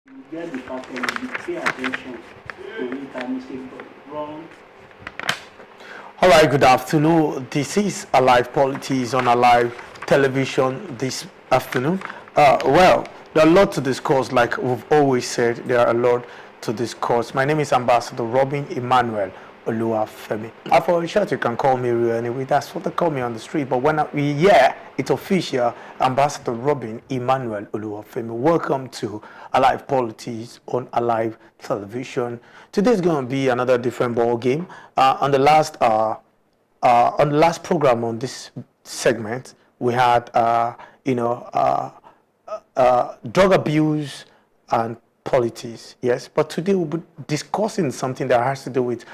You get the pattern, you pay attention to it, and it's a wrong. All right, good afternoon. This is Alive Politics on Alive Television this afternoon. There are a lot to discuss. Like we've always said, there are a lot to discuss. My name is Ambassador Robin Emmanuel Oluwafemi. For short, you can call me real anyway. That's what they call me on the street. But when we hear it's official, Ambassador Robin Emmanuel Oluwafemi. Welcome to Alive Politics on Alive Television. Today's going to be another different ball game. On the last program on this segment, we had drug abuse and politics. Yes, but today we'll be discussing something that has to do with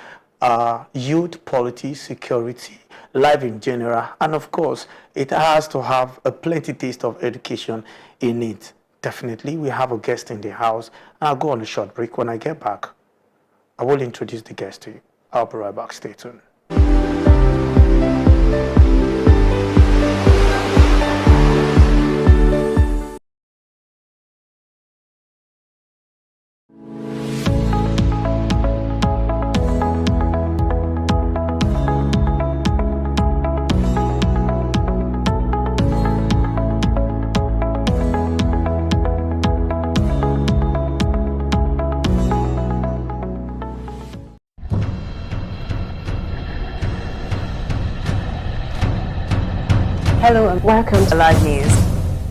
youth, politics, security, life in general, and of course, it has to have a plenty taste of education in it. Definitely, we have a guest in the house, and I'll go on a short break. When I get back, I will introduce the guest to you. I'll be right back. Stay tuned. Hello and welcome to Live News.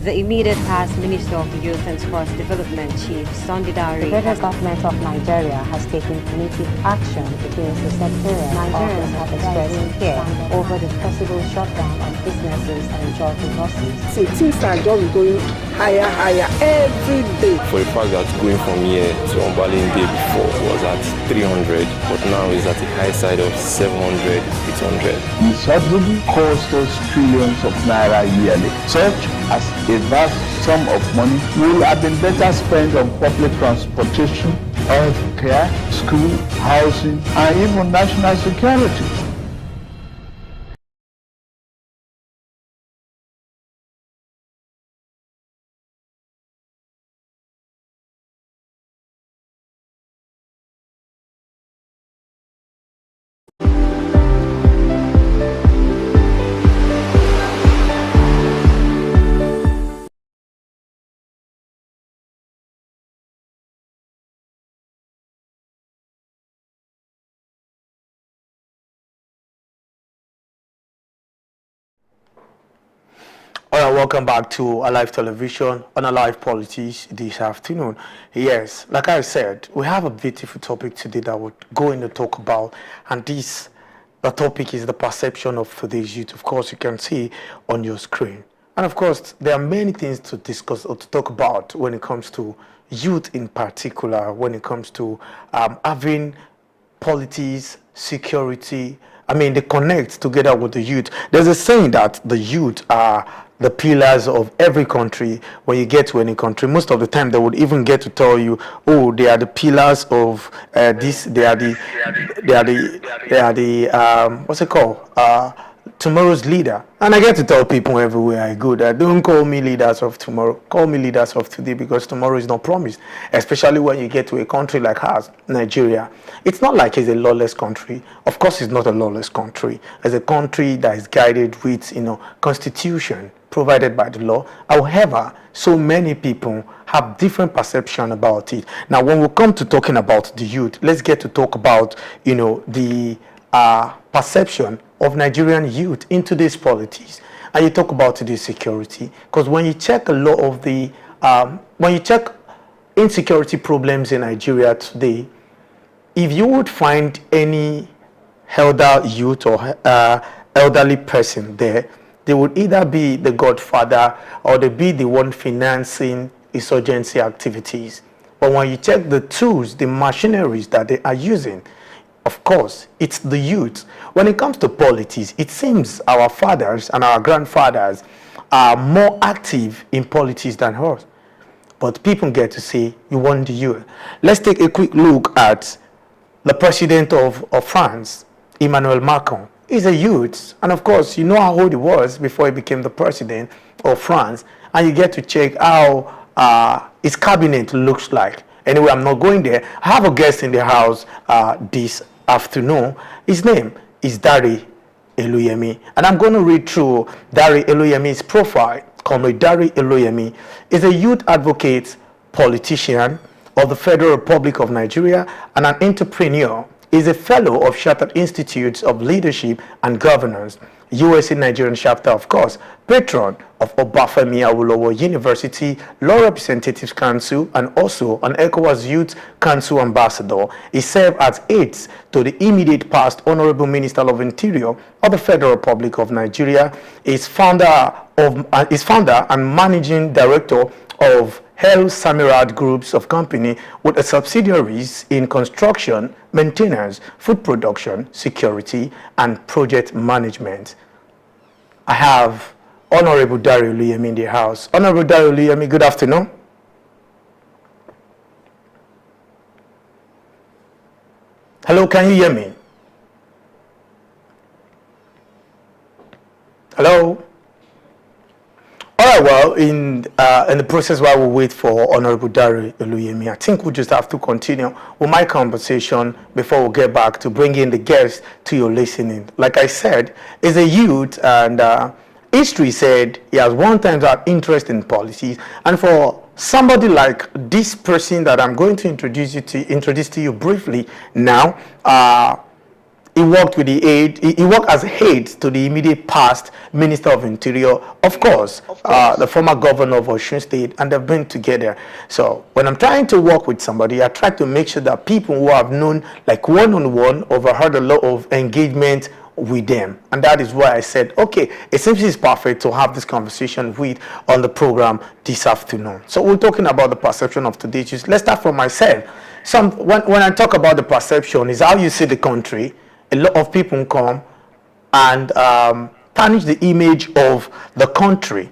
The immediate past Minister of Youth and Sports Development Chief Sunday Dare. The federal government of Nigeria has taken punitive action against the secretariat. Nigerians have expressed fear over the possible shutdown of businesses and job losses. See, things are just going higher every day. For a fact that going from here to Ombalinde before was at 300, but now is at the high side of 700, 800. The subsidy costs us trillions of naira yearly. Such as a vast sum of money will have been better spent on public transportation, health care, school, housing, and even national security. All right, welcome back to Alive Television on Alive Politics this afternoon. Yes, like I said, we have a beautiful topic today that we're going to talk about, and the topic is the perception of today's youth. Of course, you can see on your screen. And of course, there are many things to discuss or to talk about when it comes to youth in particular, when it comes to having politics, security. I mean, they connect together with the youth. There's a saying that the youth are the pillars of every country. When you get to any country, most of the time they would even get to tell you, oh, they are the pillars of this. They are the what's it called? Tomorrow's leader. And I get to tell people everywhere I go that don't call me leaders of tomorrow, call me leaders of today, because tomorrow is not promised, especially when you get to a country like ours, Nigeria. It's not like it's a lawless country. Of course, it's not a lawless country. It's a country that is guided with, constitution provided by the law. However, so many people have different perception about it. Now, when we come to talking about the youth, let's get to talk about, the perception of Nigerian youth in today's politics. And you talk about today's security, because when you check a lot of the, when you check insecurity problems in Nigeria today, if you would find any elder youth or elderly person there, they would either be the godfather or they be the one financing insurgency activities. But when you check the tools, the machineries that they are using, of course, it's the youth. When it comes to politics, it seems our fathers and our grandfathers are more active in politics than us. But people get to say, you want the youth. Let's take a quick look at the president of France, Emmanuel Macron. He's a youth. And of course, you know how old he was before he became the president of France. And you get to check how his cabinet looks like. Anyway, I'm not going there. I have a guest in the house this afternoon. His name is Dari Eluyemi, and I'm going to read through Dari Eluyemi's profile. Comrade Dari Eluyemi is a youth advocate, politician of the Federal Republic of Nigeria, and an entrepreneur. He is a fellow of Chartered Institutes of Leadership and Governance, USA Nigerian chapter, of course, patron of Obafemi Awolowo University Law Representatives Council, and also an ECOWAS Youth Council ambassador. He served as aides to the immediate past Honorable Minister of Interior of the Federal Republic of Nigeria. Is founder and managing director of Hell Samirad Groups of Company with a subsidiaries in construction, maintenance, food production, security, and project management. I have Honorable Dari Eluyemi in the house. Honorable Dari Eluyemi, good afternoon. Hello, can you hear me? Hello? All right, well, in the process while we wait for Honorable Dari Eluyemi, I think we just have to continue with my conversation before we get back to bring in the guests to your listening. Like I said, he's a youth, and history said he has one time had interest in policies. And for somebody like this person that I'm going to introduce to you briefly now, he worked with the aide. He worked as aide to the immediate past Minister of Interior, of course. The former governor of Osun State, and they've been together. So when I'm trying to work with somebody, I try to make sure that people who have known, like one-on-one, overheard a lot of engagement with them, and that is why I said, okay, it seems it's perfect to have this conversation with on the program this afternoon. So we're talking about the perception of today's youth. Let's start from myself. When I talk about the perception, is how you see the country. A lot of people come and tarnish the image of the country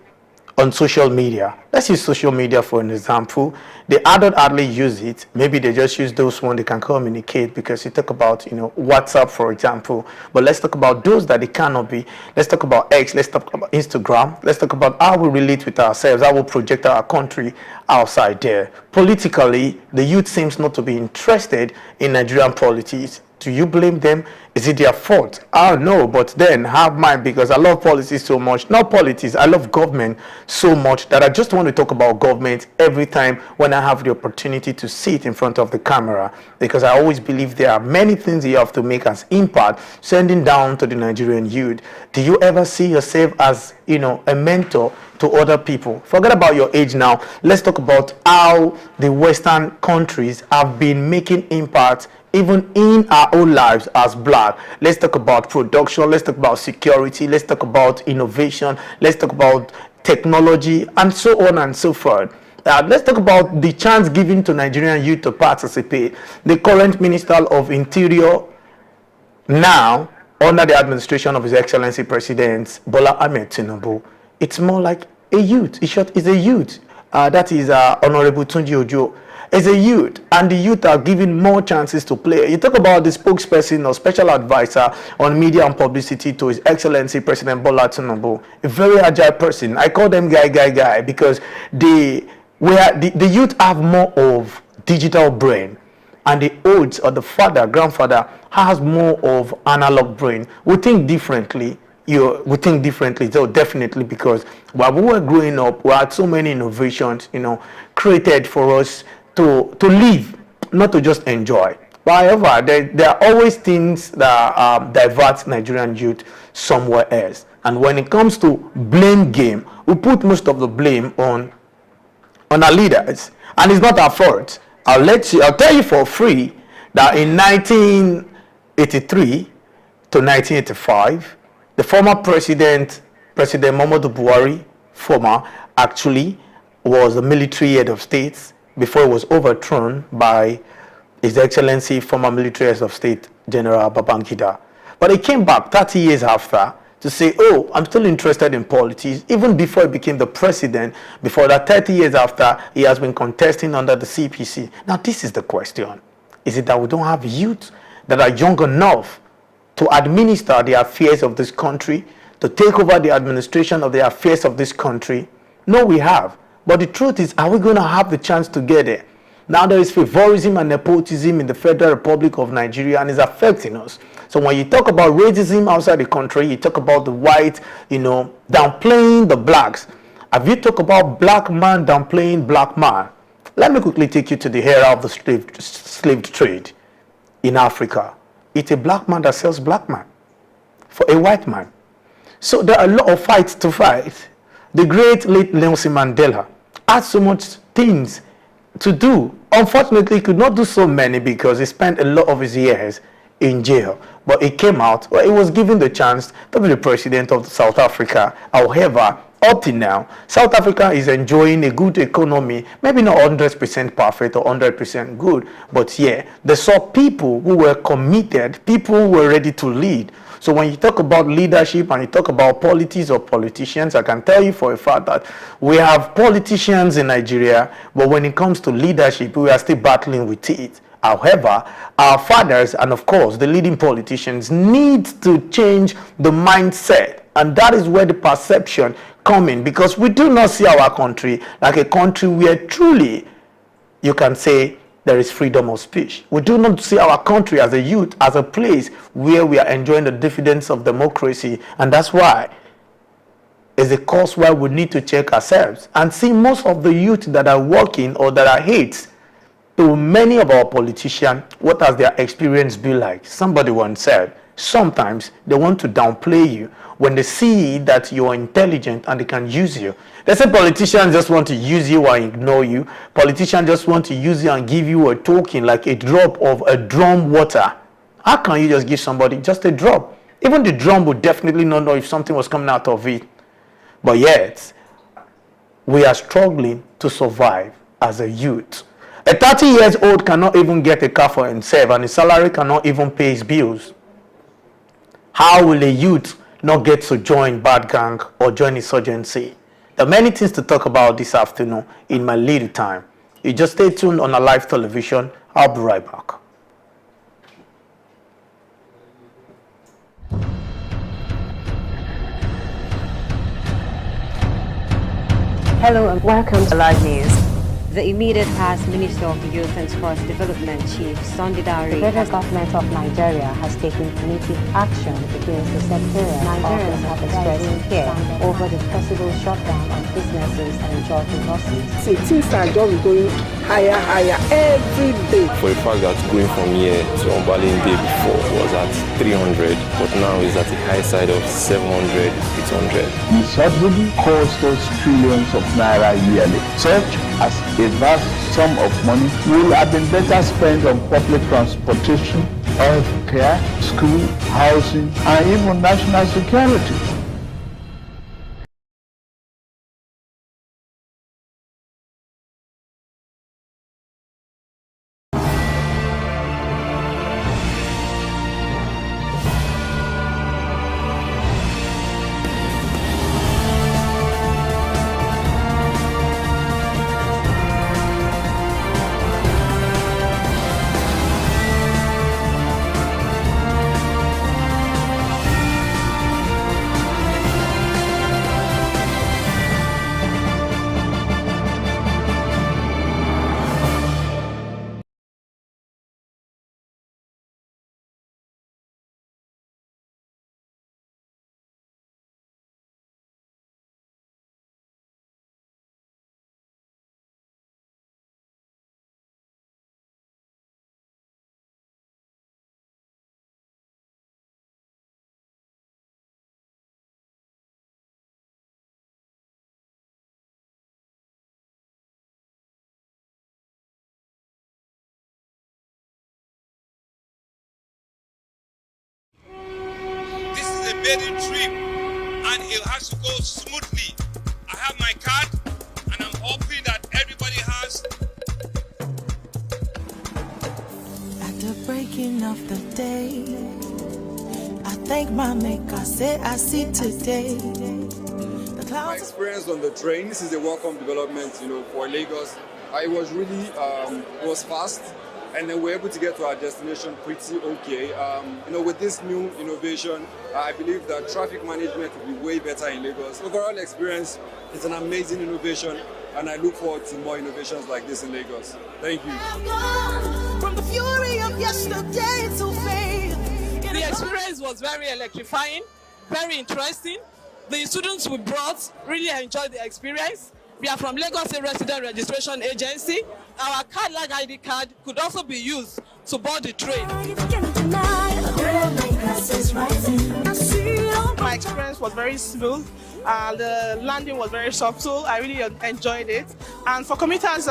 on social media. Let's use social media for an example. They don't hardly use it. Maybe they just use those ones they can communicate, because you talk about, WhatsApp, for example. But let's talk about those that they cannot be. Let's talk about X. Let's talk about Instagram. Let's talk about how we relate with ourselves, how we project our country outside there. Politically, the youth seems not to be interested in Nigerian politics. Do you blame them? Is it their fault? I don't know, but then have mine, because I love policies so much. Not politics, I love government so much that I just want to talk about government every time when I have the opportunity to sit in front of the camera, because I always believe there are many things you have to make as impact, sending down to the Nigerian youth. Do you ever see yourself as, a mentor to other people? Forget about your age now. Let's talk about how the Western countries have been making impact even in our own lives as Black. Let's talk about production, let's talk about security, let's talk about innovation, let's talk about technology, and so on and so forth. Let's talk about the chance given to Nigerian youth to participate. The current Minister of Interior, now under the administration of His Excellency President Bola Ahmed Tinubu, it's more like a youth. In short, is a youth. That is Honorable Tunji Ojo. As a youth, and the youth are given more chances to play. You talk about the spokesperson or special advisor on media and publicity to His Excellency President Bola Tinubu, a very agile person. I call them guy, because the youth have more of digital brain, and the olds or the grandfather has more of analog brain. We think differently. We think differently, so definitely, because while we were growing up, we had so many innovations, created for us to live, not to just enjoy. But however, there are always things that divert Nigerian youth somewhere else. And when it comes to blame game, we put most of the blame on our leaders, and it's not our fault. I'll tell you for free that in 1983 to 1985, the former President Muhammadu Buhari, actually was the military head of state before it was overthrown by His Excellency former military head of state General Babangida. But he came back 30 years after to say, oh, I'm still interested in politics. Even before he became the president, before that 30 years after, he has been contesting under the CPC. Now, this is the question. Is it that we don't have youth that are young enough to administer the affairs of this country, to take over the administration of the affairs of this country? No, we have. But the truth is, are we going to have the chance to get there? Now there is favorism and nepotism in the Federal Republic of Nigeria, and it's affecting us. So when you talk about racism outside the country, you talk about the white, downplaying the blacks. Have you talked about black man downplaying black man? Let me quickly take you to the era of the slave trade in Africa. It's a black man that sells black man for a white man. So there are a lot of fights to fight. The great late Nelson Mandela had so much things to do. Unfortunately, he could not do so many because he spent a lot of his years in jail. But he came out, he was given the chance to be the president of South Africa. However, up till now, South Africa is enjoying a good economy, maybe not 100% perfect or 100% good, but yeah, they saw people who were committed, people who were ready to lead. So when you talk about leadership and you talk about politics or politicians, I can tell you for a fact that we have politicians in Nigeria, but when it comes to leadership, we are still battling with it. However, our fathers and of course the leading politicians need to change the mindset, and that is where the perception comes in, because we do not see our country like a country where truly you can say there is freedom of speech. We do not see our country as a youth, as a place where we are enjoying the dividends of democracy, and that's why it's a cause why we need to check ourselves and see most of the youth that are working or that are hates to many of our politicians. What has their experience been like? Somebody once said, sometimes they want to downplay you when they see that you are intelligent and they can use you. They say politicians just want to use you and ignore you. Politicians just want to use you and give you a token like a drop of a drum water. How can you just give somebody just a drop? Even the drum would definitely not know if something was coming out of it. But yet, we are struggling to survive as a youth. A 30-year-old cannot even get a car for himself, and his salary cannot even pay his bills. How will a youth not get to join bad gang or join insurgency? There are many things to talk about this afternoon in my little time. You just stay tuned on Alive Television. I'll be right back. Hello and welcome to Alive News. The immediate past Minister of Youth and Sports Development Chief Sunday Dare. The federal government of Nigeria has taken punitive action against the sectarian. Nigerians have expressed fear over the possible shutdown of businesses and job losses. See, things are just going higher every day. For a fact that going from here to Ombalinde before was at 300, but now is at the high side of 700, 800. The subsidy costs us trillions of naira yearly. Such as a vast sum of money will have been better spent on public transportation, health care, school, housing, and even national security. Maiden trip, and it has to go smoothly. I have my card, and I'm hoping that everybody has. At the breaking of the day, I thank my maker, say I see today. My experience on the train, this is a welcome development, for Lagos. It was really, it was fast. And then we're able to get to our destination pretty okay. With this new innovation, I believe that traffic management will be way better in Lagos. Overall experience, it's an amazing innovation. and I look forward to more innovations like this in Lagos. Thank you. From the fury of yesterday to fame. The experience was very electrifying, very interesting. The students we brought really enjoyed the experience. We are from Lagos State Resident Registration Agency. Our card, like ID card, could also be used to board the train. My experience was very smooth. The landing was very subtle. I really enjoyed it. And for commuters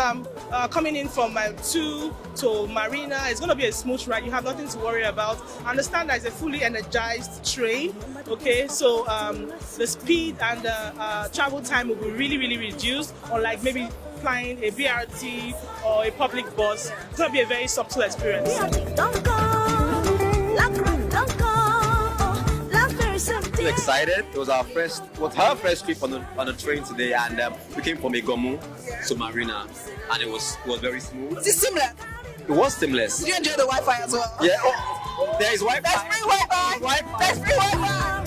coming in from 2 to Marina, it's going to be a smooth ride. You have nothing to worry about. Understand that it's a fully energized train. Okay, so the speed and the travel time will be really reduced, unlike maybe flying a BRT or a public bus. It's going to be a very subtle experience. Excited. It was her first trip on the train today, and we came from Egomu to Marina, and it was very smooth. Was it seamless? It was seamless. Did you enjoy the Wi-Fi as well? Yeah. Oh, there is Wi-Fi. There's free Wi-Fi. There's free Wi-Fi.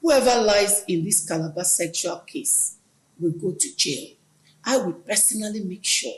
Whoever lies in this Calabar sexual case will go to jail. I will personally make sure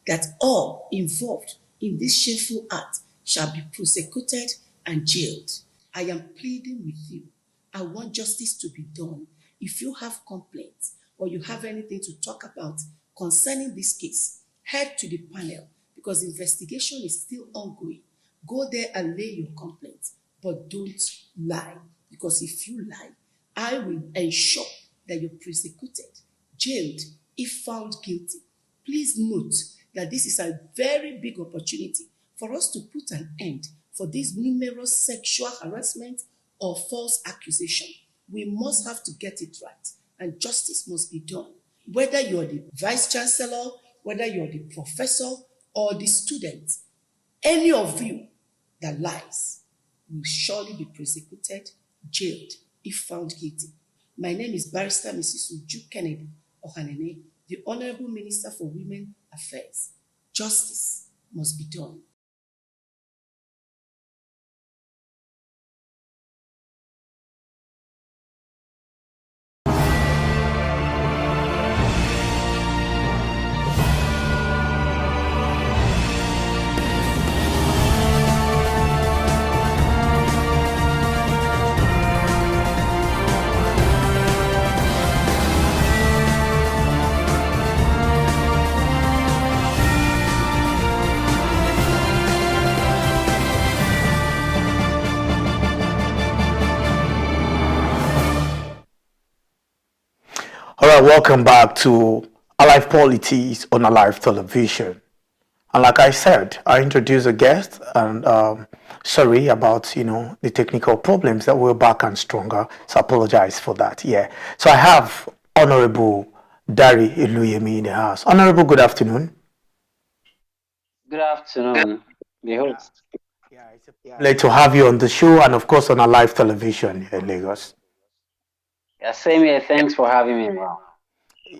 that all involved in this shameful act shall be prosecuted and jailed. I am pleading with you. I want justice to be done. If you have complaints or you have anything to talk about concerning this case, head to the panel because the investigation is still ongoing. Go there and lay your complaints, but don't lie, because if you lie, I will ensure that you're prosecuted, jailed, if found guilty. Please note that this is a very big opportunity for us to put an end for this numerous sexual harassment or false accusation. We must have to get it right, and justice must be done. Whether you're the vice chancellor, whether you're the professor or the student, any of you that lies will surely be prosecuted, jailed, if found guilty. My name is Barrister Mrs. Uju Kennedy Ohanene, the Honorable Minister for Women Affairs. Justice must be done. All right, welcome back to Alive Politics on Alive Television. And like I said, I introduced a guest, and sorry about, the technical problems, that we're back and stronger. So I apologize for that. Yeah. So I have Honorable Dari Iluyemi in the house. Honorable, good afternoon. Good afternoon, the host. Glad to have you on the show, and of course on Alive Television here in Lagos. Yeah, same here. Thanks for having me.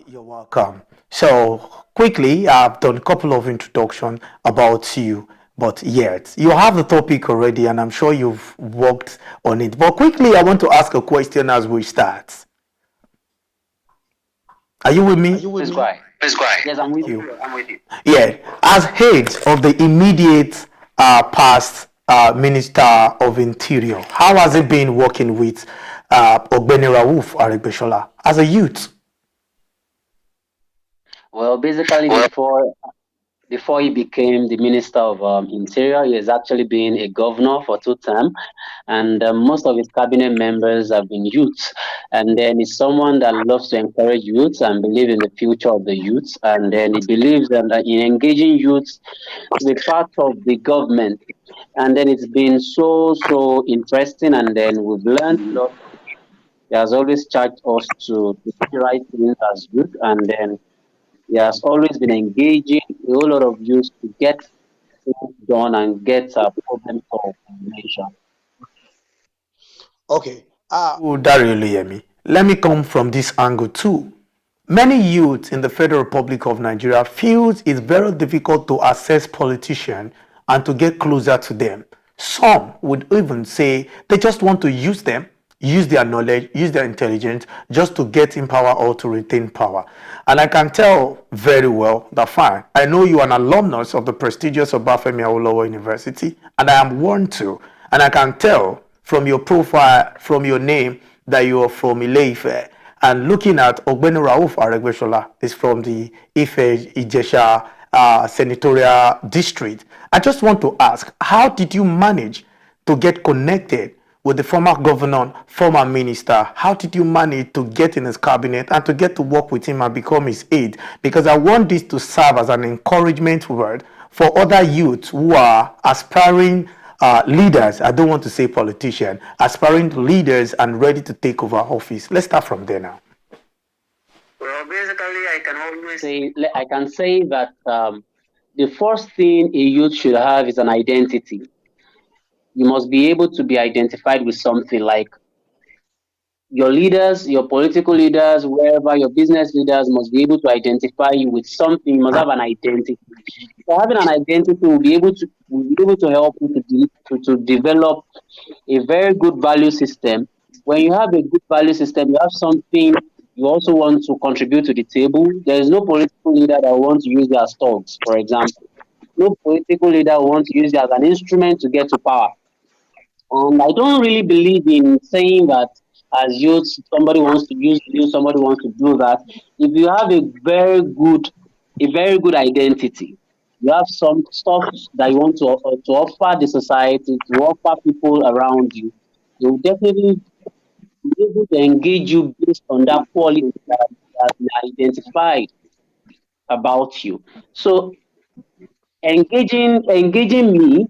You're welcome. So quickly, I've done a couple of introductions about you, but yet you have the topic already, and I'm sure you've worked on it. But quickly, I want to ask a question as we start. Are you with me? Please go ahead. Yes, I'm with you. Yeah, as head of the immediate past Minister of Interior, how has it been working with Ogbeni Rauf Aregbesola as a youth? Well, basically, before he became the Minister of Interior, he has actually been a governor for 2 terms, and most of his cabinet members have been youths. And then he's someone that loves to encourage youths and believe in the future of the youths. And then he believes that in engaging youths to be part of the government. And then it's been so interesting. And then we've learned a lot. He has always charged us to do the right things as youth. And then he has always been engaging a whole lot of youth to get things done and get a problem solved in the nation. Okay. Dario Luyemi, let me come from this angle too. Many youths in the Federal Republic of Nigeria feels it's very difficult to access politicians and to get closer to them. Some would even say they just want to use them, use their knowledge, use their intelligence just to get in power or to retain power. And I can tell very well that fine. I know you are an alumnus of the prestigious Obafemi Awolowo University, and I am one too. And I can tell from your profile, from your name, that you are from Ile-Ife. And looking at Ogbeni Rauf Aregbesola is from the Ife-Ijesha senatorial district. I just want to ask, how did you manage to get connected with the former governor, former minister? How did you manage to get in his cabinet and to get to work with him and become his aide? Because I want this to serve as an encouragement word for other youths who are aspiring leaders. I don't want to say politicians, aspiring leaders and ready to take over office. Let's start from there now. Well, basically, I can say that the first thing a youth should have is an identity. You must be able to be identified with something, like your leaders, your political leaders, wherever your business leaders must be able to identify you with something. You must have an identity. So having an identity will be able to help you to develop a very good value system. When you have a good value system, you have something you also want to contribute to the table. There is no political leader that wants to use their stocks, for example. No political leader wants to use it as an instrument to get to power. And I don't really believe in saying that as youth, somebody wants to use you, somebody wants to do that. If you have a very good identity, you have some stuff that you want to offer the society, to offer people around you, they will definitely be able to engage you based on that quality that they identified about you. So engaging me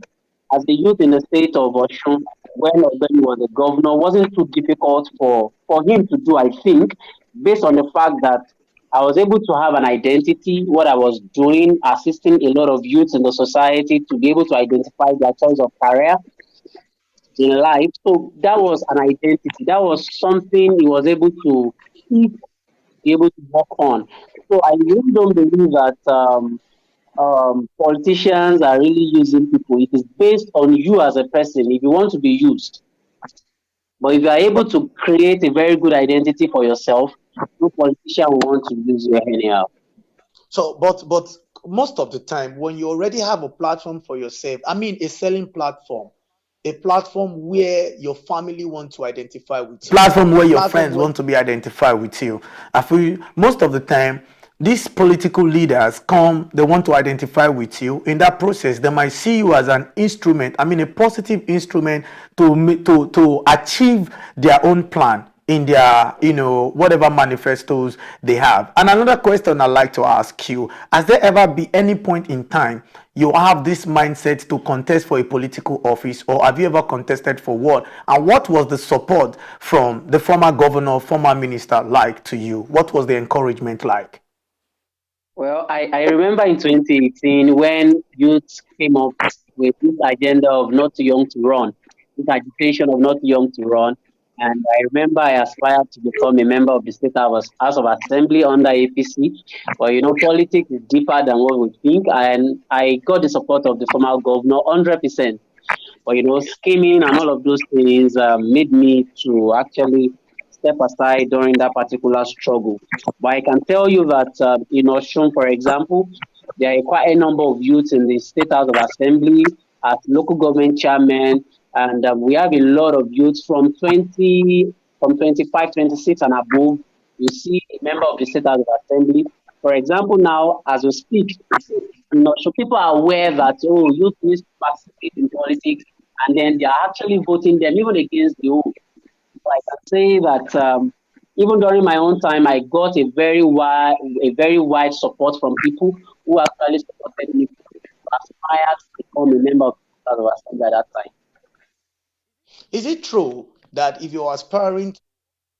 as a youth in the state of Osun, when Ogbeni was the governor, wasn't too difficult for him to do, I think, based on the fact that I was able to have an identity, what I was doing, assisting a lot of youths in the society to be able to identify their choice of career in life. So that was an identity. That was something he was able to be able to work on. So I really don't believe that politicians are really using people. It is based on you as a person, if you want to be used. But if you are able to create a very good identity for yourself, no politician will want to use you anyhow. So, but most of the time, when you already have a platform for yourself, I mean a selling platform, a platform where your family want to identify with you, platform where your friends want to be identified with you. I feel most of the time, these political leaders come, they want to identify with you. In that process, they might see you as an instrument, a positive instrument to achieve their own plan in their, whatever manifestos they have. And another question I'd like to ask you, has there ever been any point in time you have this mindset to contest for a political office, or have you ever contested for what? And what was the support from the former governor, former minister like to you? What was the encouragement like? Well, I remember in 2018 when youth came up with this agenda of not too young to run, this agitation of not too young to run. And I remember I aspired to become a member of the State House of Assembly under APC. But, politics is deeper than what we think. And I got the support of the former governor 100%. But, scheming and all of those things made me to actually step aside during that particular struggle. But I can tell you that in Osun, for example, there are quite a number of youths in the State House of Assembly, as local government chairman, and we have a lot of youths from 25, 26 and above. You see a member of the State House of Assembly. For example, now, as we speak, so people are aware that, youth needs to participate in politics, and then they are actually voting them even against the old. I can say that Even during my own time, I got a very wide support from people who actually supported me to aspire to become a member of the Assembly at that time. Is it true that if you're aspiring to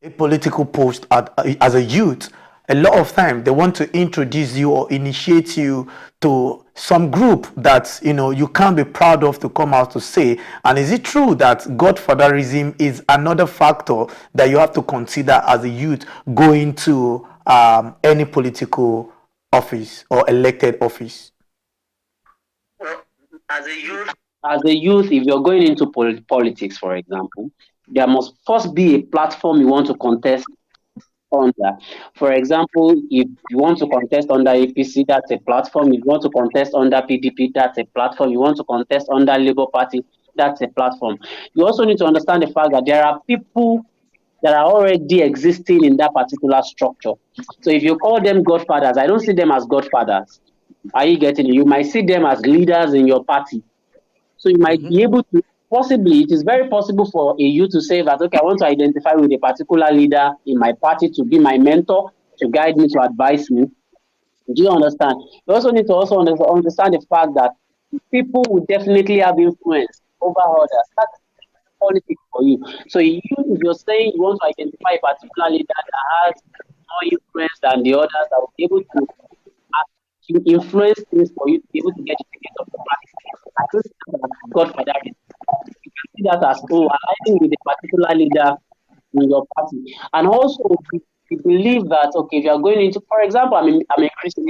a political post as a youth, a lot of time they want to introduce you or initiate you to some group that you can't be proud of to come out to say? And is it true that godfatherism is another factor that you have to consider as a youth going to any political office or elected office? Well, as a youth, if you're going into politics, for example, there must first be a platform you want to contest under. For example, if you want to contest under APC, that's a platform. If you want to contest under PDP, that's a platform. You want to contest under Labour Party, that's a platform. You also need to understand the fact that there are people that are already existing in that particular structure. So if you call them godfathers, I don't see them as godfathers. Are you getting it? You might see them as leaders in your party. So you might be able to, possibly, it is very possible for a youth to say that, okay, I want to identify with a particular leader in my party to be my mentor, to guide me, to advise me. Do you understand? You also need to understand the fact that people will definitely have influence over others. That's politics for you. So if you're saying you want to identify a particular leader that has more influence than the others, that will be able to influence things for you to be able to get the ticket of the party, I don't think that's godfather. You can see that as aligning with a particular leader in your party. And also, we believe that, okay, if you are going into, for example, I'm a Christian.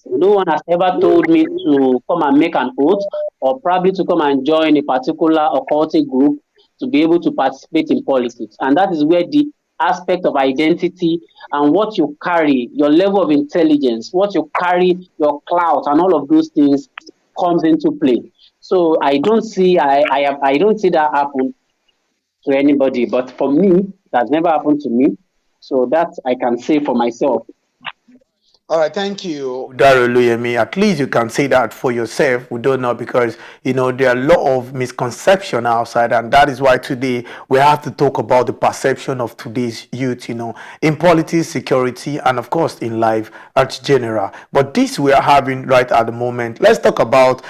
No one has ever told me to come and make an oath or probably to come and join a particular occultic group to be able to participate in politics. And that is where the aspect of identity and what you carry, your level of intelligence, what you carry, your clout, and all of those things comes into play. So I don't see I don't see that happen to anybody, but for me, that's never happened to me. So that I can say for myself. All right, thank you, Dare Oluyemi. At least you can say that for yourself. We don't know because, there are a lot of misconception outside, and that is why today we have to talk about the perception of today's youth, in politics, security, and of course in life at general. But this we are having right at the moment. Let's talk about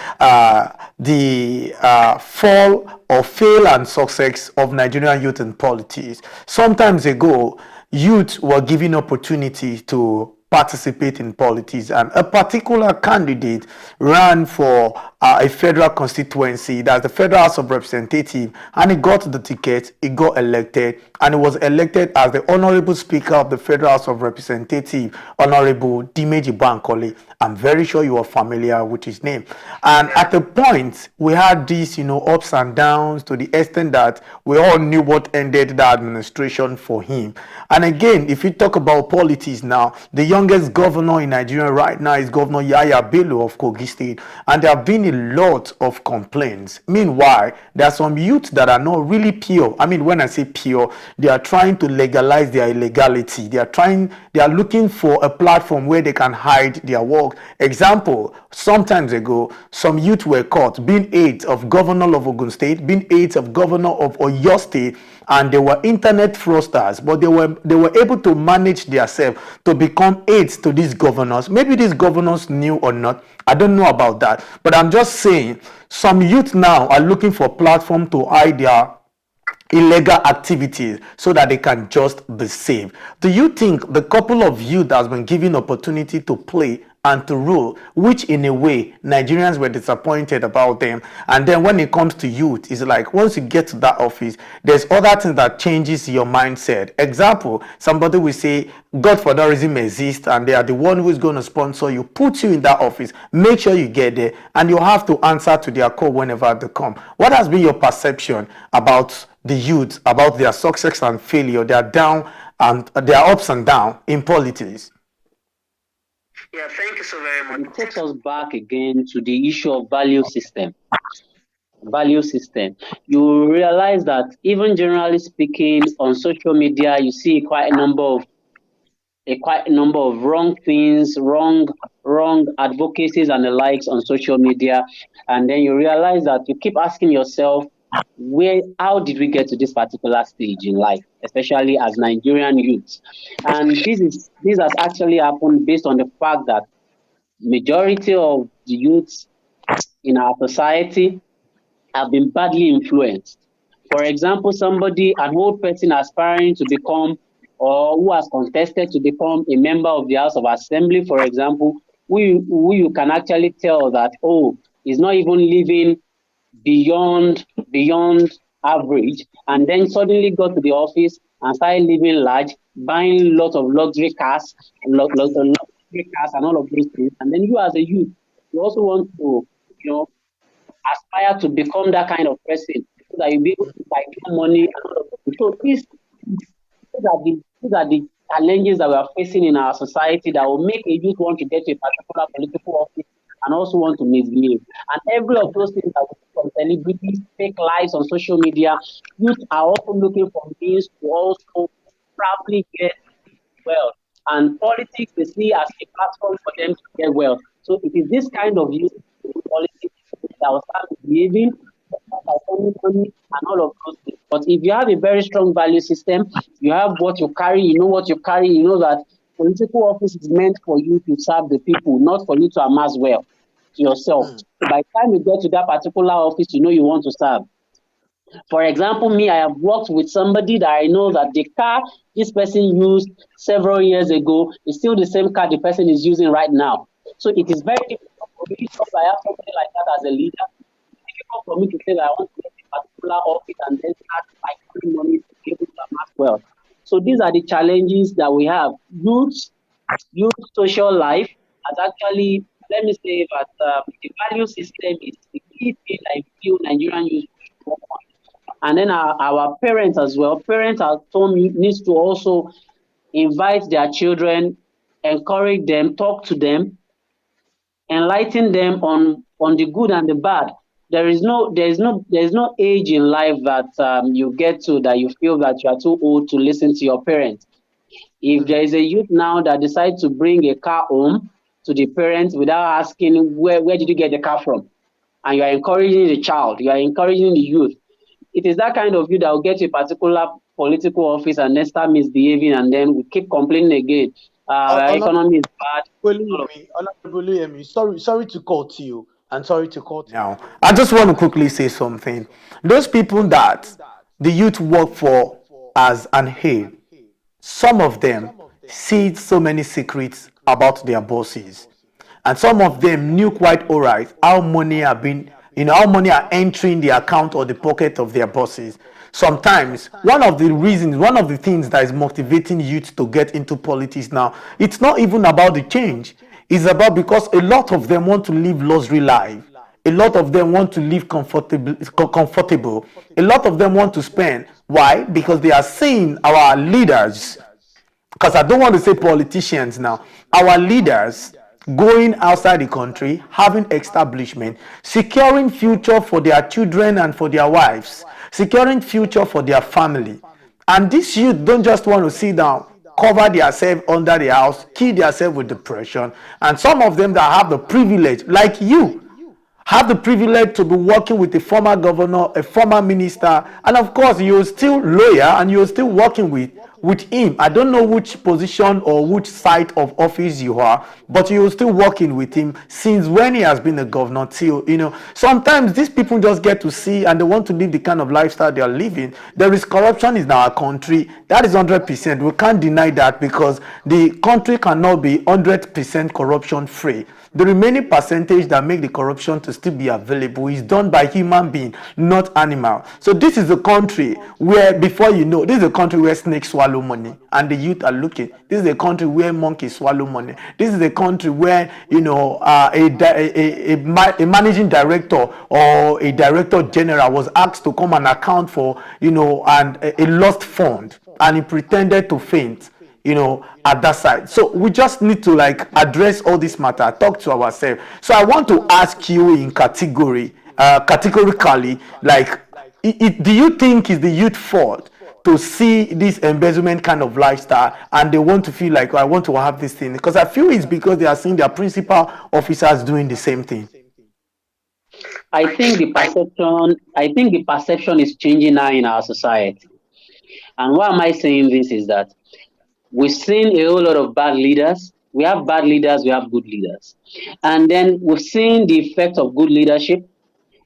the fall or fail and success of Nigerian youth in politics. Sometimes ago, youth were given opportunity to participate in politics, and a particular candidate ran for a federal constituency, that's the Federal House of Representatives, and he got the ticket, he got elected, and he was elected as the Honorable Speaker of the Federal House of Representatives, Honorable Dimeji Bankole. I'm very sure you are familiar with his name. And at the point, we had these, ups and downs to the extent that we all knew what ended the administration for him. And again, if you talk about politics now, the youngest governor in Nigeria right now is Governor Yahaya Bello of Kogi State. And there have been a lot of complaints. Meanwhile, there are some youth that are not really pure. I mean, when I say pure, they are trying to legalize their illegality. They are looking for a platform where they can hide their work. Example, sometimes ago, some youth were caught being aides of governor of Ogun State, being aides of governor of Oyo State, and they were internet fraudsters, but they were able to manage themselves to become aides to these governors. Maybe these governors knew or not. I don't know about that. But I'm just saying, some youth now are looking for a platform to hide their illegal activities so that they can just be safe. Do you think the couple of youth that has been given opportunity to play and to rule, which in a way Nigerians were disappointed about them, and then when it comes to youth, it's like once you get to that office, there's other things that changes your mindset. Example, somebody will say godfatherism exists and they are the one who is going to sponsor you, put you in that office, make sure you get there, and you have to answer to their call whenever they come. What has been your perception about the youth, about their success and failure, their down and their ups and downs in politics? Yeah, thank you so very much. It takes us back again to the issue of value system. Value system. You realize that even generally speaking, on social media, you see quite a number of wrong things, wrong advocacies and the likes on social media, and then you realize that you keep asking yourself, how did we get to this particular stage in life, especially as Nigerian youths? And this has actually happened based on the fact that majority of the youths in our society have been badly influenced. For example, an old person aspiring to become, or who has contested to become a member of the House of Assembly, for example, who you can actually tell that, he's not even living beyond average, and then suddenly got to the office and started living large, buying lots of luxury cars, and all of those things. And then you as a youth, you also want to, aspire to become that kind of person, so that you'll be able to buy money and all of those. So these are the challenges that we are facing in our society that will make a youth want to get to a particular political office and also want to misbehave. And every of those things that we see from celebrities, fake lives on social media, youth are also looking for means to also probably get wealth. And politics they see as a platform for them to get wealth. So it is this kind of youth politics that will start behaving, money and all of those things. But if you have a very strong value system, you have what you carry, you know what you carry, you know that political office is meant for you to serve the people, not for you to amass wealth to yourself. So by the time you get to that particular office, you know you want to serve. For example, me, I have worked with somebody that I know that the car this person used several years ago is still the same car the person is using right now. So it is very difficult for me if I have somebody like that as a leader. It's difficult for me to say that I want to get a particular office and then start putting money to be able to amass wealth. So these are the challenges that we have. Youth social life has actually, let me say that the value system is the key thing I feel Nigerian youth should work on. And then our parents as well. Parents are told needs to also invite their children, encourage them, talk to them, enlighten them on the good and the bad. There is no age in life that you get to that you feel that you are too old to listen to your parents. If there is a youth now that decides to bring a car home to the parents without asking where did you get the car from, and you are encouraging the child, you are encouraging the youth, it is that kind of youth that will get to a particular political office and then start misbehaving, and then we keep complaining again. Our economy is bad. Sorry to cut you. And sorry to cut you. Now, I just want to quickly say something. Those people that the youth work for as an aid, some of them see so many secrets about their bosses. And some of them knew quite all right how money are entering the account or the pocket of their bosses. Sometimes one of the things that is motivating youth to get into politics now, it's not even about the change. It's about because a lot of them want to live luxury life. A lot of them want to live comfortable. A lot of them want to spend. Why? Because they are seeing our leaders, because I don't want to say politicians now, our leaders going outside the country, having establishment, securing future for their children and for their wives, securing future for their family. And these youth don't just want to sit down, cover themselves under the house, kill themselves with depression. And some of them that have the privilege, like you, have the privilege to be working with a former governor, a former minister, and of course you're still loyal and you're still working with him. I don't know which position or which side of office you are, but you're still working with him since when he has been a governor till, sometimes these people just get to see and they want to live the kind of lifestyle they are living. There is corruption in our country. That is 100%. We can't deny that because the country cannot be 100% corruption free. The remaining percentage that make the corruption to still be available is done by human being, not animal. So this is a country where, before you know, this is a country where snakes swallow money and the youth are looking. This is a country where monkeys swallow money. This is a country where, a managing director or a director general was asked to come and account for, and a lost fund, and he pretended to faint. At that side. So we just need to address all this matter, talk to ourselves. So I want to ask you in categorically, do you think it's the youth fault to see this embezzlement kind of lifestyle and they want to feel like, I want to have this thing? Because I feel it's because they are seeing their principal officers doing the same thing. I think the perception is changing now in our society. And why am I saying this is that we've seen a whole lot of bad leaders. We have bad leaders, we have good leaders. And then we've seen the effect of good leadership,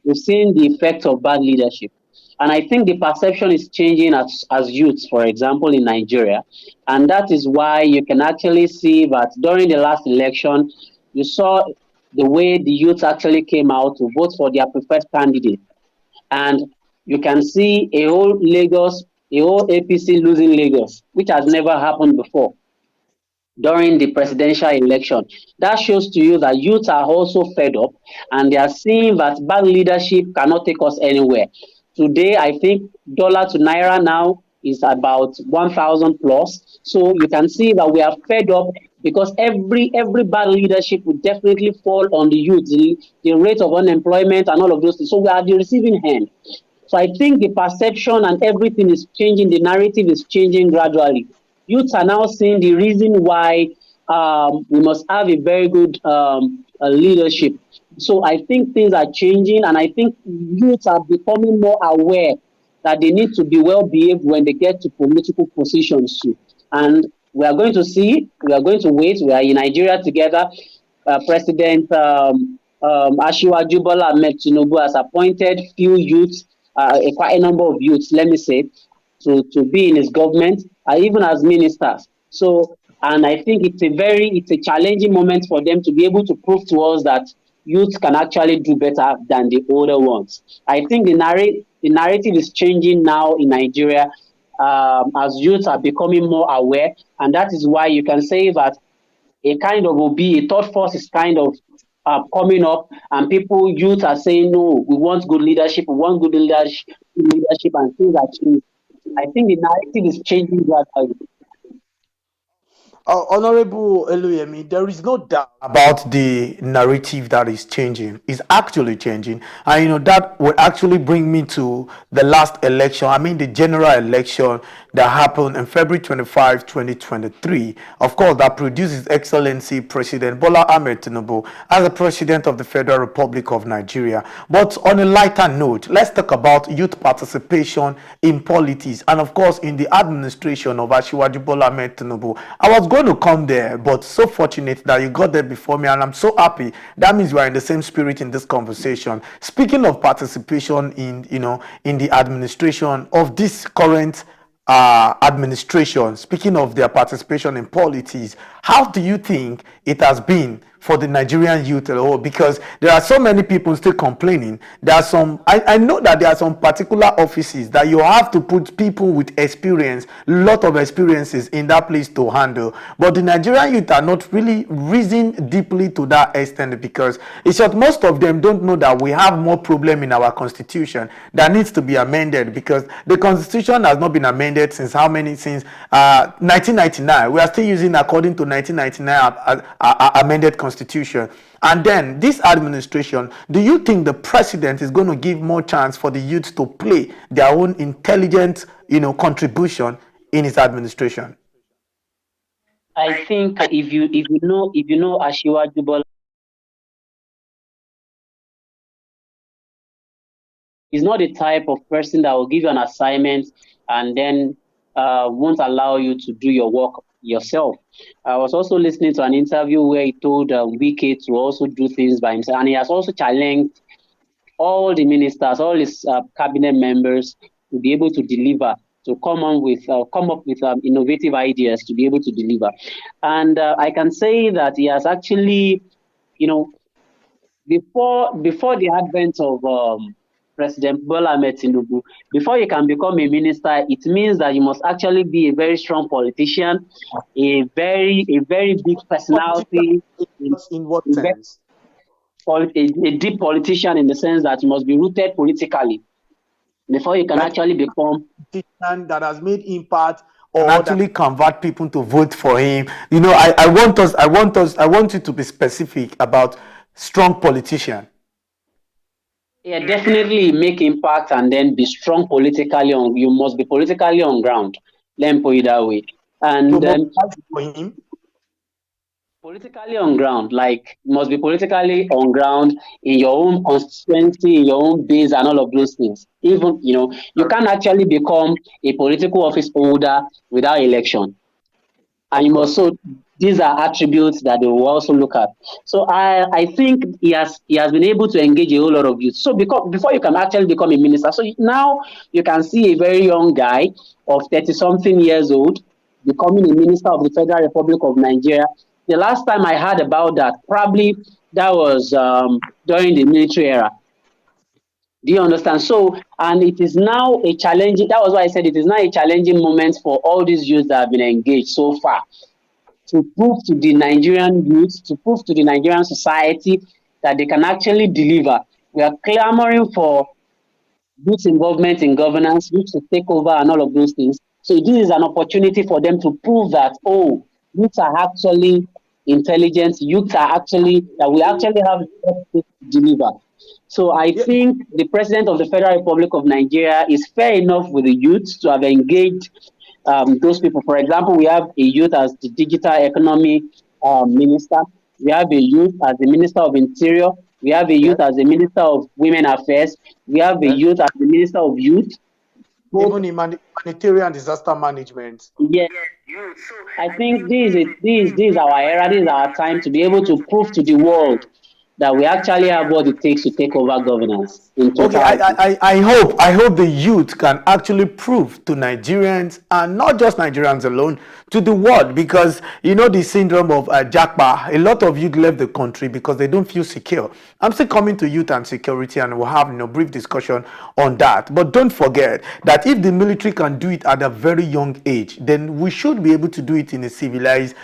we've seen the effect of bad leadership. And I think the perception is changing as youths, for example, in Nigeria. And that is why you can actually see that during the last election, you saw the way the youth actually came out to vote for their preferred candidate. And you can see a whole APC losing Lagos, which has never happened before during the presidential election. That shows to you that youth are also fed up and they are seeing that bad leadership cannot take us anywhere. Today, I think dollar to naira now is about 1,000 plus. So you can see that we are fed up because every bad leadership will definitely fall on the youth, the rate of unemployment and all of those things. So we are the receiving hand. So I think the perception and everything is changing. The narrative is changing gradually. Youths are now seeing the reason why we must have a very good leadership. So I think things are changing, and I think youths are becoming more aware that they need to be well behaved when they get to political positions too. And we are going to see, we are going to wait. We are in Nigeria together. President Asiwaju Bola Ahmed Tinubu has appointed few youths, quite a number of youths, let me say, to be in his government, even as ministers. So, and I think it's a challenging moment for them to be able to prove to us that youth can actually do better than the older ones. I think the narrative is changing now in Nigeria as youths are becoming more aware, and that is why you can say that a kind of a third force is kind of coming up, and youth are saying, no, we want good leadership, and things are changing. I think the narrative is changing gradually. Honorable Eluyemi, there is no doubt about the narrative that is changing. It's actually changing. And that would actually bring me to the last election. I mean, the general election that happened on February 25, 2023. Of course, that produced His Excellency President Bola Ahmed Tinubu as the President of the Federal Republic of Nigeria. But on a lighter note, let's talk about youth participation in politics and, of course, in the administration of Asiwaju Bola Ahmed Tinubu. I was going to come there, but so fortunate that you got there before me, and I'm so happy. That means we are in the same spirit in this conversation. Speaking of participation in the administration of this current administration, speaking of their participation in politics, how do you think it has been for the Nigerian youth at all? Because there are so many people still complaining. There are some, I know that there are some particular offices that you have to put people with experience, lot of experiences in that place to handle. But the Nigerian youth are not really reasoning deeply to that extent, because it's just most of them don't know that we have more problem in our constitution that needs to be amended, because the constitution has not been amended since how many? Since 1999. We are still using according to 1999 amended constitution. And then this administration, do you think the president is going to give more chance for the youth to play their own intelligent contribution in his administration? I think if you know Asiwaju Bola, he's not the type of person that will give you an assignment and then won't allow you to do your work yourself. I was also listening to an interview where he told Wike to also do things by himself, and he has also challenged all the ministers, all his cabinet members to be able to deliver, to come up with innovative ideas to be able to deliver. And I can say that he has actually, before the advent of President Bola Ahmed Tinubu, before you can become a minister, it means that you must actually be a very strong politician, a very big personality. In what sense? A deep politician, in the sense that you must be rooted politically before you can actually become that has made impact or actually convert people to vote for him. I want you to be specific about strong politician. Yeah, definitely make impact and then be strong politically. You must be politically on ground. Let me put it that way. And for him, Politically on ground, like you must be politically on ground in your own constituency, in your own base, and all of those things. Even you can't actually become a political office holder without election, and you must. So these are attributes that they will also look at. So I think he has been able to engage a whole lot of youth. So because before you can actually become a minister, so now you can see a very young guy of 30 something years old becoming a minister of the Federal Republic of Nigeria. The last time I heard about that, probably that was during the military era. Do you understand? So, and it is now a challenging, that was why I said it is now a challenging moment for all these youths that have been engaged so far to prove to the Nigerian youth, to prove to the Nigerian society that they can actually deliver. We are clamoring for youth involvement in governance, youth to take over and all of those things. So this is an opportunity for them to prove that, youths are actually intelligent, youths are actually, that we actually have to deliver. So I think the President of the Federal Republic of Nigeria is fair enough with the youth to have engaged those people. For example, we have a youth as the Digital Economy Minister. We have a youth as the Minister of Interior. We have a youth as the Minister of Women Affairs. We have a youth as the Minister of Youth. Even in humanitarian disaster management. Yes. I think this is our era, this is our time to be able to prove to the world that we actually have what it takes to take over governance. Okay, I hope the youth can actually prove to Nigerians, and not just Nigerians alone, to the world, because the syndrome of Japa, a lot of youth left the country because they don't feel secure. I'm still coming to youth and security, and we'll have a brief discussion on that. But don't forget that if the military can do it at a very young age, then we should be able to do it in a civilized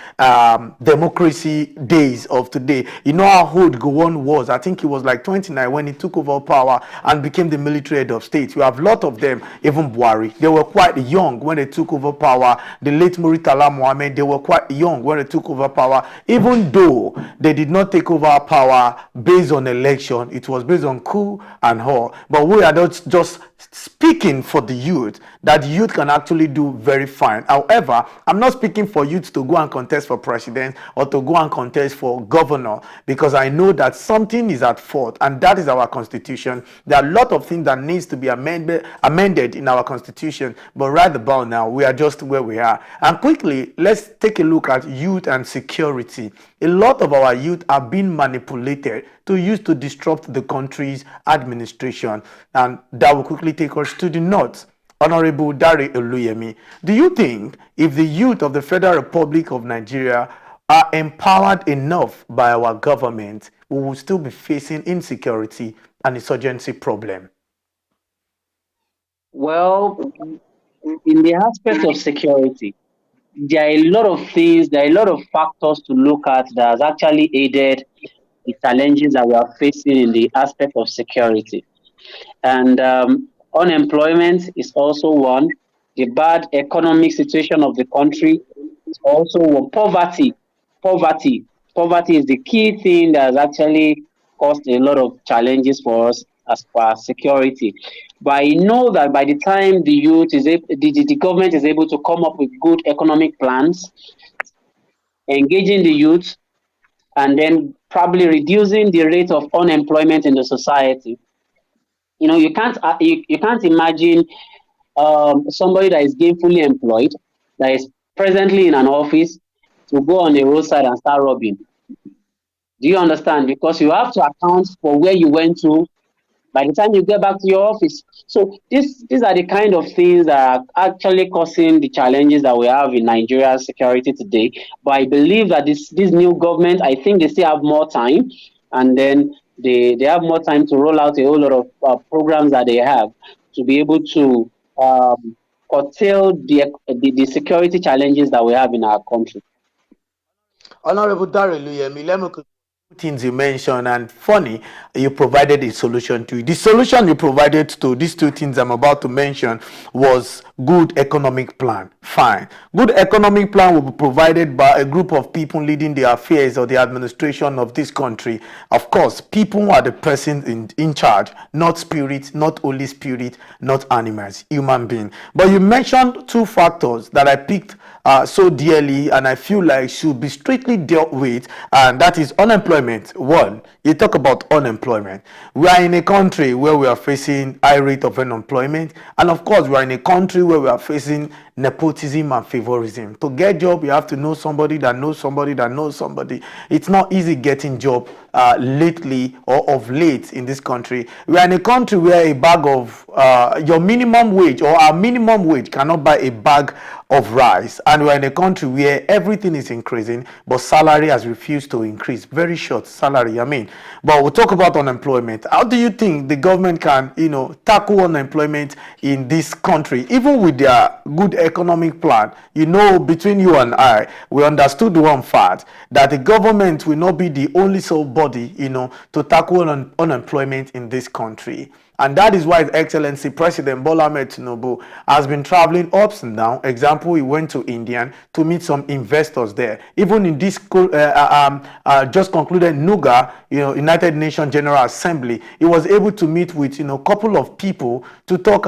democracy days of today. How old Gowon was. I think he was like 29 when he took over power and became the military head of state. You have a lot of them, even Buhari. They were quite young when they took over power. The late Muritala Mohammed, they were quite young when they took over power. Even though they did not take over power based on election, it was based on coup and all. But we are not just speaking for the youth, that youth can actually do very fine. However, I'm not speaking for youth to go and contest for president or to go and contest for governor, because I know that something is at fault, and that is our constitution. There are a lot of things that needs to be amended in our constitution, but right about now, we are just where we are. And quickly, let's take a look at youth and security. A lot of our youth are being manipulated to use to disrupt the country's administration, and that will quickly take us to the north. Honorable Dare Oluyemi, do you think if the youth of the Federal Republic of Nigeria are empowered enough by our government, we will still be facing insecurity and insurgency problem? Well, in the aspect of security, there are a lot of things, there are a lot of factors to look at that has actually aided the challenges that we are facing in the aspect of security. And unemployment is also one. The bad economic situation of the country is also one. Poverty is the key thing that has actually caused a lot of challenges for us as far as security. But I know that by the time the youth is the government is able to come up with good economic plans, engaging the youth, and then probably reducing the rate of unemployment in the society. You can't imagine somebody that is gainfully employed, that is presently in an office, to go on the roadside and start robbing. Do you understand? Because you have to account for where you went to by the time you get back to your office. So these are the kind of things that are actually causing the challenges that we have in Nigeria's security today. But I believe that this new government, I think they still have more time, and then they have more time to roll out a whole lot of programs that they have to be able to curtail the security challenges that we have in our country. Honorable Dare Oluyemi, let me things you mentioned, and funny, you provided a solution to it. The solution you provided to these two things I'm about to mention was good economic plan. Fine. Good economic plan will be provided by a group of people leading the affairs or the administration of this country. Of course, people are the person in charge, not spirit, not Holy Spirit, not animals, human being. But you mentioned two factors that I picked so dearly, and I feel like should be strictly dealt with, and that is unemployment. One, you talk about unemployment. We are in a country where we are facing high rate of unemployment, and of course we are in a country where we are facing nepotism and favorism. To get job, you have to know somebody that knows somebody that knows somebody. It's not easy getting job lately or of late in this country. We are in a country where a bag of your minimum wage or our minimum wage cannot buy a bag of rice, and we're in a country where everything is increasing, but salary has refused to increase. Very short salary, I mean. But we'll talk about unemployment. How do you think the government can, tackle unemployment in this country, even with their good economic plan? Between you and I, we understood one fact, that the government will not be the only sole body, to tackle unemployment in this country. And that is why His Excellency President Bola Ahmed Tinubu has been traveling ups and downs. Example, he went to India to meet some investors there. Even in this just concluded NUGA, United Nations General Assembly, he was able to meet with a couple of people to talk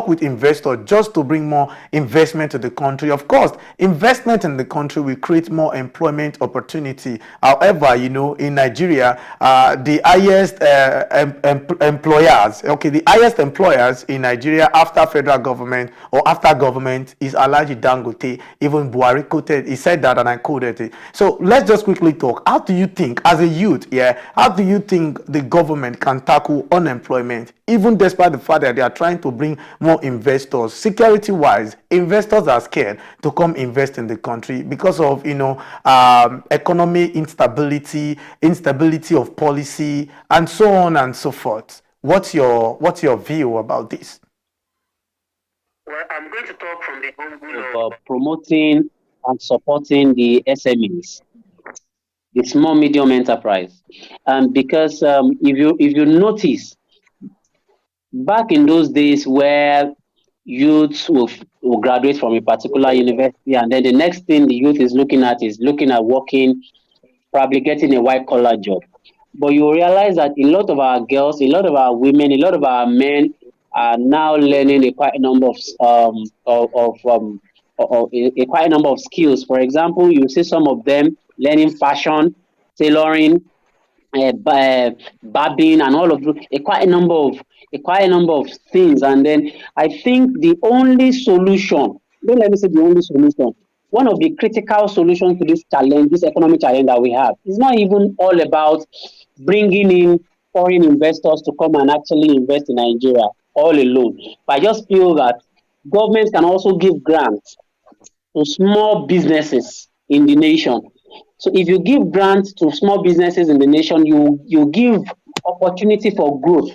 with investors, just to bring more investment to the country. Of course, investment in the country will create more employment opportunity. However, in Nigeria, the highest the highest employers in Nigeria after federal government or after government is Alhaji Dangote. Even Buhari quoted, he said that, and I quoted it. So let's just quickly talk. How do you think, as a youth, how do you think the government can tackle unemployment, even despite the fact that they are trying to bring more investors? Security-wise, investors are scared to come invest in the country because of economic instability of policy, and so on and so forth. What's your view about this? Well, I'm going to talk from the angle of promoting and supporting the SMEs, the small medium enterprise, because if you notice, back in those days where youths will graduate from a particular university, and then the next thing the youth is looking at working, probably getting a white collar job. But you realize that a lot of our girls, a lot of our women, a lot of our men are now learning a quite number of skills. For example, you see some of them learning fashion, tailoring, barbing, and all of a quite a number of things. And then I think the only solution, don't let me say the only solution, one of the critical solutions to this challenge, this economic challenge that we have, is not even all about bringing in foreign investors to come and actually invest in Nigeria all alone. But I just feel that governments can also give grants to small businesses in the nation. So if you give grants to small businesses in the nation, you give opportunity for growth.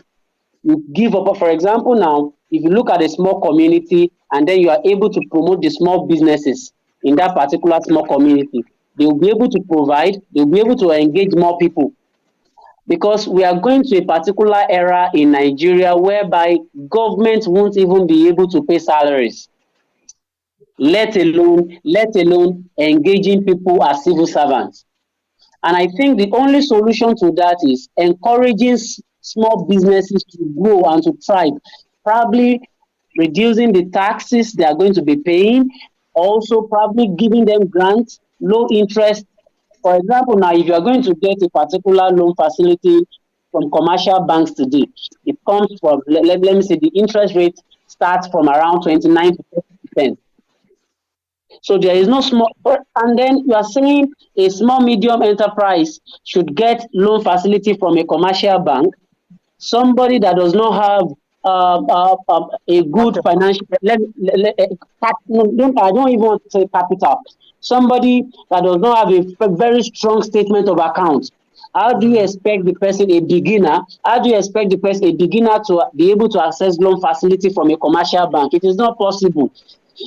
You give up, for example, now, if you look at a small community and then you are able to promote the small businesses in that particular small community, they will be able to provide, they will be able to engage more people. Because we are going to a particular era in Nigeria whereby government won't even be able to pay salaries, let alone engaging people as civil servants. And I think the only solution to that is encouraging small businesses to grow and to thrive, probably reducing the taxes they are going to be paying, also probably giving them grants, low interest. For example, now, if you are going to get a particular loan facility from commercial banks today, it comes from, let me say, the interest rate starts from around 29 to 30%. So there is no small, and then you are saying a small medium enterprise should get loan facility from a commercial bank. Somebody that does not have a good financial, I don't even want to say capital. Somebody that does not have a very strong statement of accounts. How do you expect the person, a beginner, to be able to access loan facility from a commercial bank? It is not possible.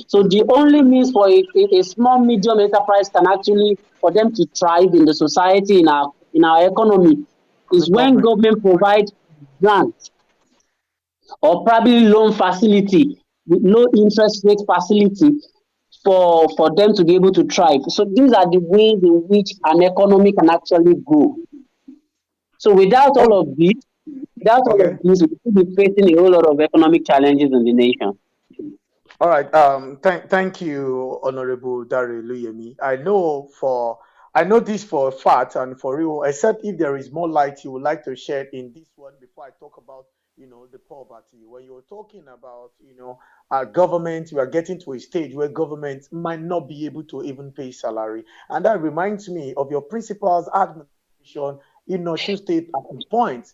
So the only means for a small medium enterprise can actually, for them to thrive in the society, in our in our economy is when government provides grants or probably loan facility, low interest rate facility for them to be able to thrive. So these are the ways in which an economy can actually grow. So without all of this, we could be facing a whole lot of economic challenges in the nation. All right. Thank you, Honorable Dare Luyemi. I know this for a fact and for real. Except if there is more light you would like to shed in this one before I talk about the poverty. When you're talking about our government, we are getting to a stage where government might not be able to even pay salary, and that reminds me of your principal's administration in Osun State at the point.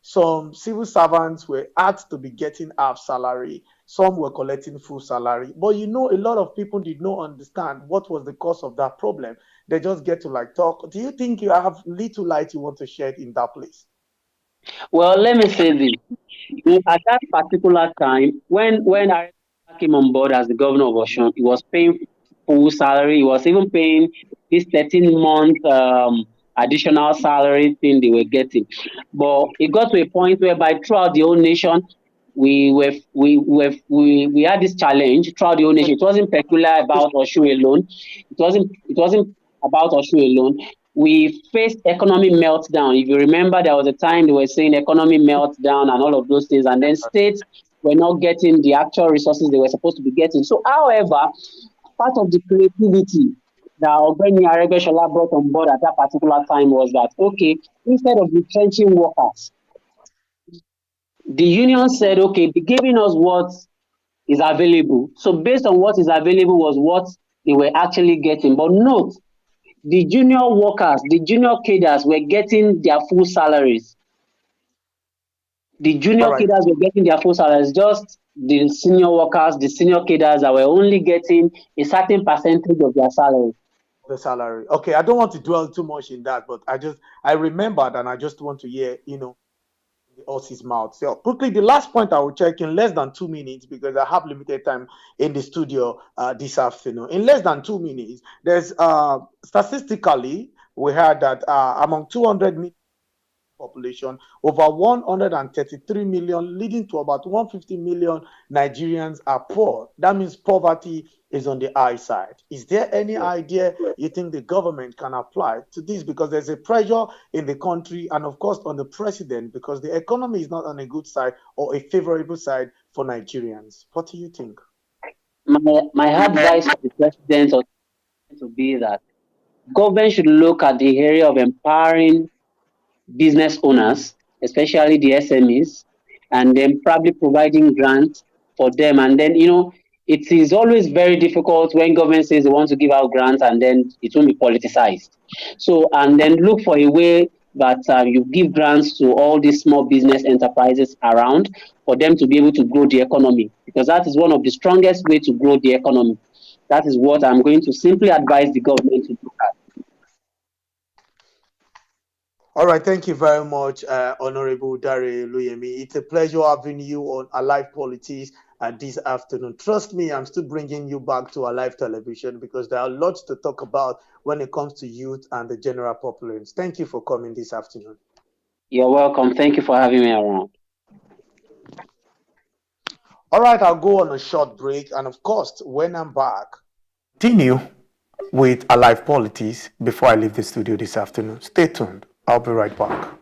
Some civil servants were asked to be getting half salary. Some were collecting full salary. But a lot of people did not understand what was the cause of that problem. They just get to talk. Do you think you have little light you want to shed in that place? Well, let me say this. At that particular time, when I came on board as the governor of Osun, he was paying full salary. He was even paying this 13-month additional salary thing they were getting. But it got to a point whereby throughout the whole nation, we had this challenge throughout the whole nation. It wasn't peculiar about Osun alone. It wasn't about Osun alone. We faced economic meltdown. If you remember, there was a time they were saying economic meltdown and all of those things, and then states were not getting the actual resources they were supposed to be getting. So, however, part of the creativity that Ogbeni Aregbesola brought on board at that particular time was that, okay, instead of retrenching workers, the union said, okay, be giving us what is available. So based on what is available was what they were actually getting. But note, the junior workers, the junior cadres were getting their full salaries. The junior cadres were getting their full salaries, just the senior workers, the senior cadres that were only getting a certain percentage of their salary. The salary. Okay, I don't want to dwell too much in that, but I remembered and I just want to hear, the horse's mouth. So quickly, the last point I will check in less than 2 minutes because I have limited time in the studio this afternoon. In less than 2 minutes, there's statistically we heard that among 200 million population, over 133 million, leading to about 150 million Nigerians are poor. That means poverty is on the high side. Is there any idea you think the government can apply to this? Because there's a pressure in the country and of course on the president because the economy is not on a good side or a favorable side for Nigerians. What do you think? My advice to the president to be that government should look at the area of empowering business owners, especially the SMEs, and then probably providing grants for them. And then, it is always very difficult when government says they want to give out grants and then it won't be politicized. So, and then look for a way that you give grants to all these small business enterprises around for them to be able to grow the economy, because that is one of the strongest ways to grow the economy. That is what I'm going to simply advise the government to look at. All right, thank you very much, Honorable Dare Luyemi. It's a pleasure having you on Alive Politics this afternoon. Trust me, I'm still bringing you back to Alive Television because there are lots to talk about when it comes to youth and the general populace. Thank you for coming this afternoon. You're welcome. Thank you for having me around. All right, I'll go on a short break. And of course, when I'm back, continue with Alive Politics before I leave the studio this afternoon. Stay tuned. I'll be right back.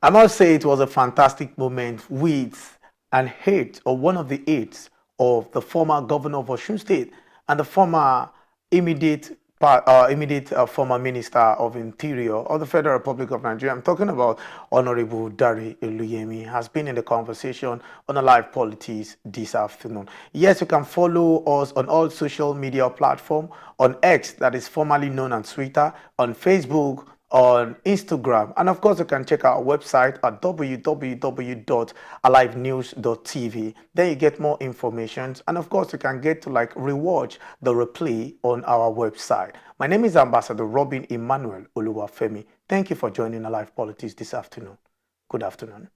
I must say it was a fantastic moment with an 8 or one of the 8 of the former governor of Osun State and the former immediate former Minister of Interior of the Federal Republic of Nigeria. I'm talking about Honorable Dare Oluyemi, has been in the conversation on Alive Politics this afternoon. Yes, you can follow us on all social media platforms, on X, that is formerly known as Twitter, on Facebook, on Instagram, and of course you can check our website at www.alivenews.tv. Then you get more information, and of course you can get to rewatch the replay on our website. My name is Ambassador Robin Emmanuel Oluwafemi. Thank you for joining Alive Politics this afternoon. Good afternoon.